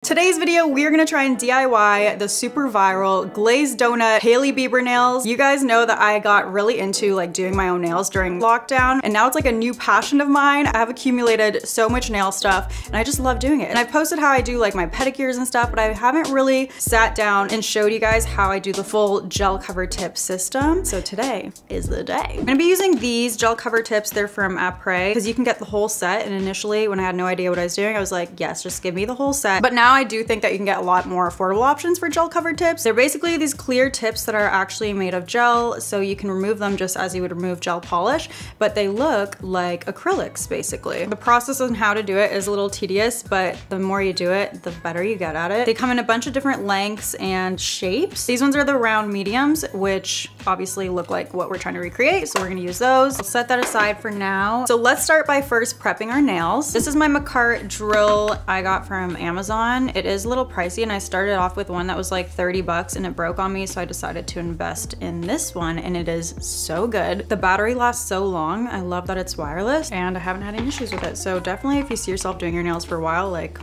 Today's video, we are gonna try and DIY the super viral glazed donut Hailey Bieber nails. You guys know that I got really into like doing my own nails during lockdown, and now it's like a new passion of mine. I have accumulated so much nail stuff and I just love doing it. And I've posted how I do like my pedicures and stuff, but I haven't really sat down and showed you guys how I do the full gel cover tip system. So today is the day. I'm gonna be using these gel cover tips. They're from Après because you can get the whole set. And initially when I had no idea what I was doing, I was like, yes, just give me the whole set. But now I do think that you can get a lot more affordable options for gel cover tips. They're basically these clear tips that are actually made of gel, so you can remove them just as you would remove gel polish, but they look like acrylics basically. The process on how to do it is a little tedious, but the more you do it, the better you get at it. They come in a bunch of different lengths and shapes. These ones are the round mediums, which obviously look like what we're trying to recreate, so we're gonna use those. I'll set that aside for now. So let's start by first prepping our nails. This is my Macart drill I got from Amazon. It is a little pricey, and I started off with one that was like 30 bucks and it broke on me, so I decided to invest in this one, and it is so good. The battery lasts so long. I love that it's wireless, and I haven't had any issues with it. So definitely if you see yourself doing your nails for a while, like,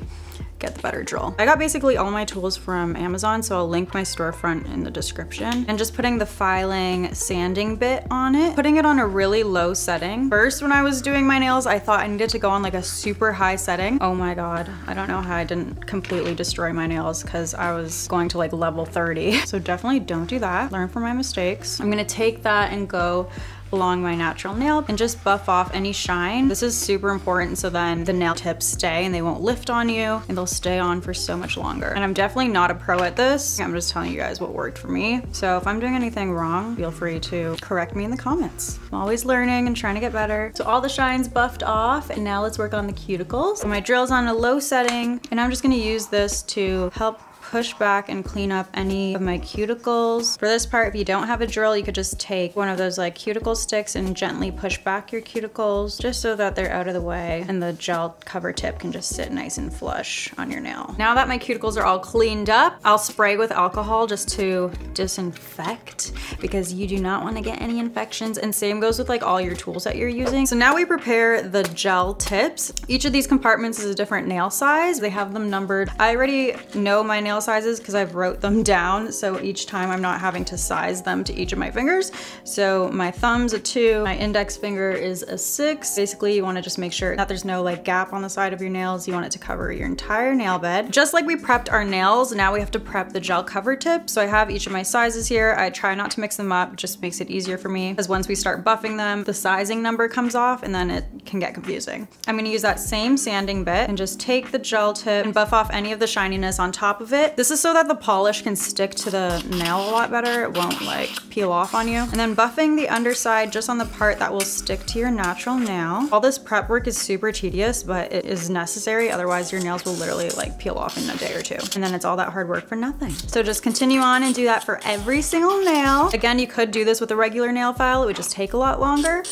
get the better drill. I got basically all my tools from Amazon, so I'll link my storefront in the description. And just putting the filing sanding bit on it, putting it on a really low setting. First, when I was doing my nails, I thought I needed to go on like a super high setting. Oh my God, I don't know how I didn't completely destroy my nails because I was going to like level 30. So definitely don't do that. Learn from my mistakes. I'm gonna take that and go along my natural nail and just buff off any shine. This is super important, so then the nail tips stay and they won't lift on you, and they'll stay on for so much longer. And I'm definitely not a pro at this. I'm just telling you guys what worked for me. So if I'm doing anything wrong, feel free to correct me in the comments. I'm always learning and trying to get better. So all the shine's buffed off, and now let's work on the cuticles. So my drill's on a low setting, and I'm just gonna use this to help push back and clean up any of my cuticles. For this part, if you don't have a drill, you could just take one of those like cuticle sticks and gently push back your cuticles just so that they're out of the way, and the gel cover tip can just sit nice and flush on your nail. Now that my cuticles are all cleaned up, I'll spray with alcohol just to disinfect, because you do not want to get any infections, and same goes with like all your tools that you're using. So now we prepare the gel tips. Each of these compartments is a different nail size. They have them numbered. I already know my nail sizes because I've wrote them down, so each time I'm not having to size them to each of my fingers. So my thumb's a 2, my index finger is a 6. Basically, you want to just make sure that there's no like gap on the side of your nails. You want it to cover your entire nail bed. Just like we prepped our nails, now we have to prep the gel cover tip. So I have each of my sizes here. I try not to mix them up, it just makes it easier for me, because once we start buffing them, the sizing number comes off and then it can get confusing. I'm going to use that same sanding bit and just take the gel tip and buff off any of the shininess on top of it. This is so that the polish can stick to the nail a lot better. It won't like peel off on you. And then buffing the underside just on the part that will stick to your natural nail. All this prep work is super tedious, but it is necessary. Otherwise your nails will literally like peel off in a day or two. And then it's all that hard work for nothing. So just continue on and do that for every single nail. Again, you could do this with a regular nail file. It would just take a lot longer.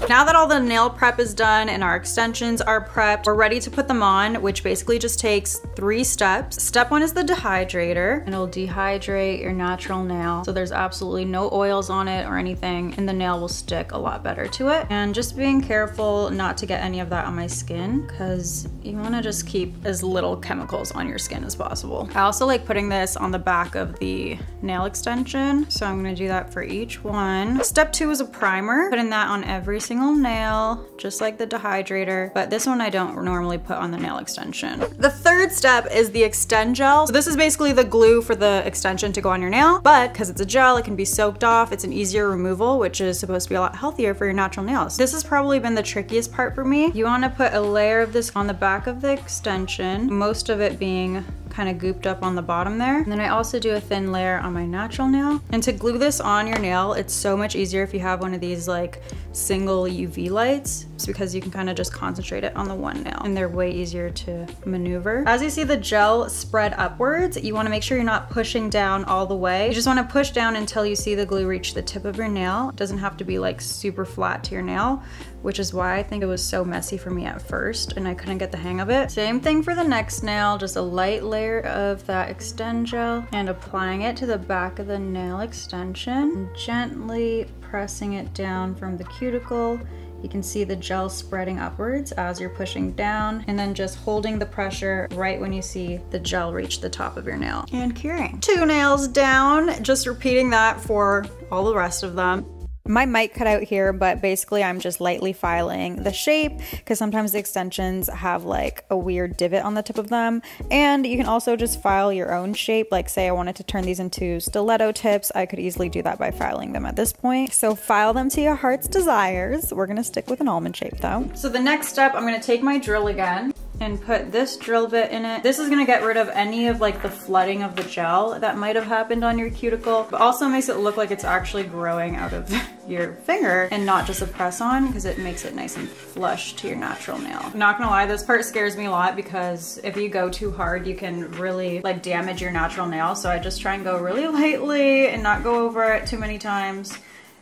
Now that all the nail prep is done and our extensions are prepped, we're ready to put them on, which basically just takes 3 steps. Step 1 is the dehydrator, and it'll dehydrate your natural nail so there's absolutely no oils on it or anything, and the nail will stick a lot better to it. And just being careful not to get any of that on my skin, because you want to just keep as little chemicals on your skin as possible. I also like putting this on the back of the nail extension, so I'm going to do that for each one. Step 2 is a primer, putting that on every single nail, just like the dehydrator, but this one I don't normally put on the nail extension. The third step is the extend gel. So this is basically the glue for the extension to go on your nail, but because it's a gel, it can be soaked off. It's an easier removal, which is supposed to be a lot healthier for your natural nails. This has probably been the trickiest part for me. You want to put a layer of this on the back of the extension, most of it being kind of gooped up on the bottom there. And then I also do a thin layer on my natural nail. And to glue this on your nail, it's so much easier if you have one of these like single UV lights. It's because you can kind of just concentrate it on the one nail, and they're way easier to maneuver. As you see the gel spread upwards, you want to make sure you're not pushing down all the way. You just want to push down until you see the glue reach the tip of your nail. It doesn't have to be like super flat to your nail, which is why I think it was so messy for me at first and I couldn't get the hang of it. Same thing for the next nail, just a light layer of that extend gel and applying it to the back of the nail extension and gently pressing it down from the cuticle. You can see the gel spreading upwards as you're pushing down, and then just holding the pressure right when you see the gel reach the top of your nail. And curing. 2 nails down, just repeating that for all the rest of them. My mic cut out here, but basically I'm just lightly filing the shape because sometimes the extensions have like a weird divot on the tip of them. And you can also just file your own shape. Like say I wanted to turn these into stiletto tips, I could easily do that by filing them at this point. So file them to your heart's desires. We're gonna stick with an almond shape though. So the next step, I'm gonna take my drill again and put this drill bit in it. This is gonna get rid of any of like the flooding of the gel that might have happened on your cuticle, but also makes it look like it's actually growing out of your finger and not just a press on, because it makes it nice and flush to your natural nail. I'm not gonna lie, this part scares me a lot because if you go too hard, you can really like damage your natural nail. So I just try and go really lightly and not go over it too many times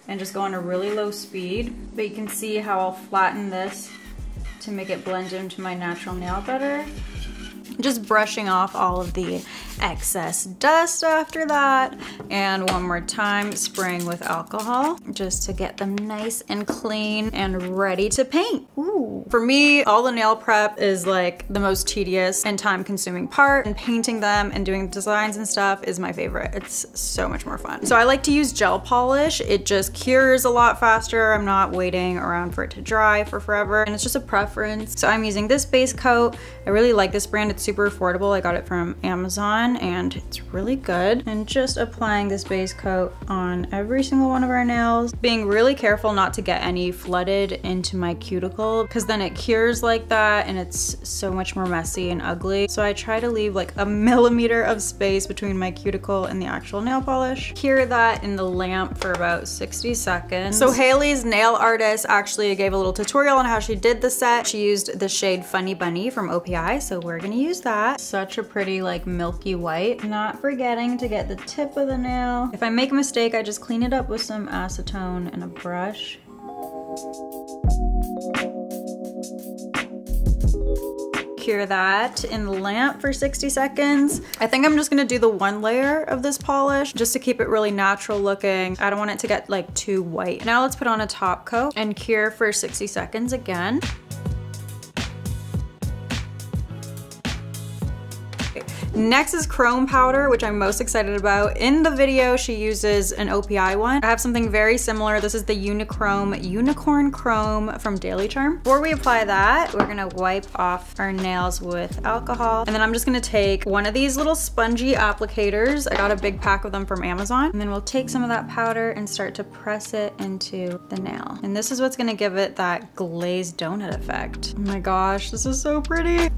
and just go on a really low speed. But you can see how I'll flatten this to make it blend into my natural nail better. Just brushing off all of the excess dust after that. And one more time, spraying with alcohol just to get them nice and clean and ready to paint. Ooh. For me, all the nail prep is like the most tedious and time consuming part, and painting them and doing designs and stuff is my favorite. It's so much more fun. So I like to use gel polish. It just cures a lot faster. I'm not waiting around for it to dry for forever, and it's just a preference. So I'm using this base coat. I really like this brand. It's super affordable. I got it from Amazon and it's really good. And just applying this base coat on every single one of our nails, being really careful not to get any flooded into my cuticle, because then it cures like that and it's so much more messy and ugly. So I try to leave like a millimeter of space between my cuticle and the actual nail polish. Cure that in the lamp for about 60 seconds. So Hailey's nail artist actually gave a little tutorial on how she did the set. She used the shade Funny Bunny from OPI, so we're gonna use that. Such a pretty like milky white. Not forgetting to get the tip of the nail. If I make a mistake, I just clean it up with some acetone and a brush. Cure that in the lamp for 60 seconds. I think I'm just gonna do the one layer of this polish just to keep it really natural looking. I don't want it to get like too white. Now let's put on a top coat and cure for 60 seconds again. Next is chrome powder, which I'm most excited about. In the video, she uses an OPI one. I have something very similar. This is the Unicorn Chrome from Daily Charm. Before we apply that, we're gonna wipe off our nails with alcohol. And then I'm just gonna take one of these little spongy applicators. I got a big pack of them from Amazon. And then we'll take some of that powder and start to press it into the nail. And this is what's gonna give it that glazed donut effect. Oh my gosh, this is so pretty.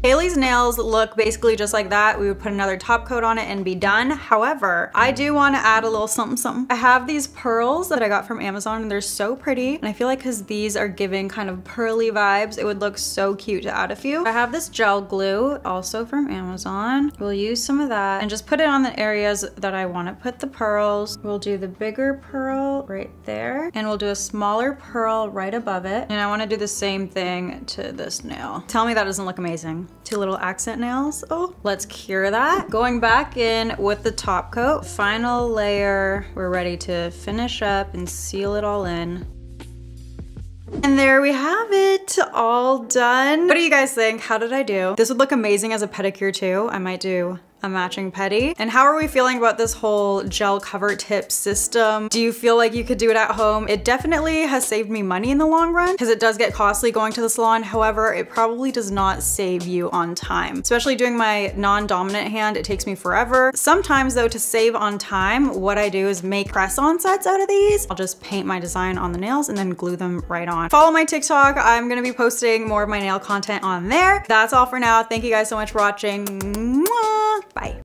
Hailey's nails look basically just like that. We would put another top coat on it and be done. However, I do want to add a little something something. I have these pearls that I got from Amazon and they're so pretty. And I feel like because these are giving kind of pearly vibes, it would look so cute to add a few. I have this gel glue also from Amazon. We'll use some of that and just put it on the areas that I want to put the pearls. We'll do the bigger pearl right there and we'll do a smaller pearl right above it. And I want to do the same thing to this nail. Tell me that doesn't look amazing. 2 little accent nails. Oh, let's cure that. Going back in with the top coat. Final layer. We're ready to finish up and seal it all in. And there we have it, all done. What do you guys think? How did I do? This would look amazing as a pedicure too. I might do a matching pedi. And how are we feeling about this whole gel cover tip system? Do you feel like you could do it at home? It definitely has saved me money in the long run because it does get costly going to the salon. However, it probably does not save you on time. Especially doing my non-dominant hand, it takes me forever. Sometimes though, to save on time, what I do is make press-on sets out of these. I'll just paint my design on the nails and then glue them right on. Follow my TikTok. I'm gonna be posting more of my nail content on there. That's all for now. Thank you guys so much for watching. Mwah! Bye.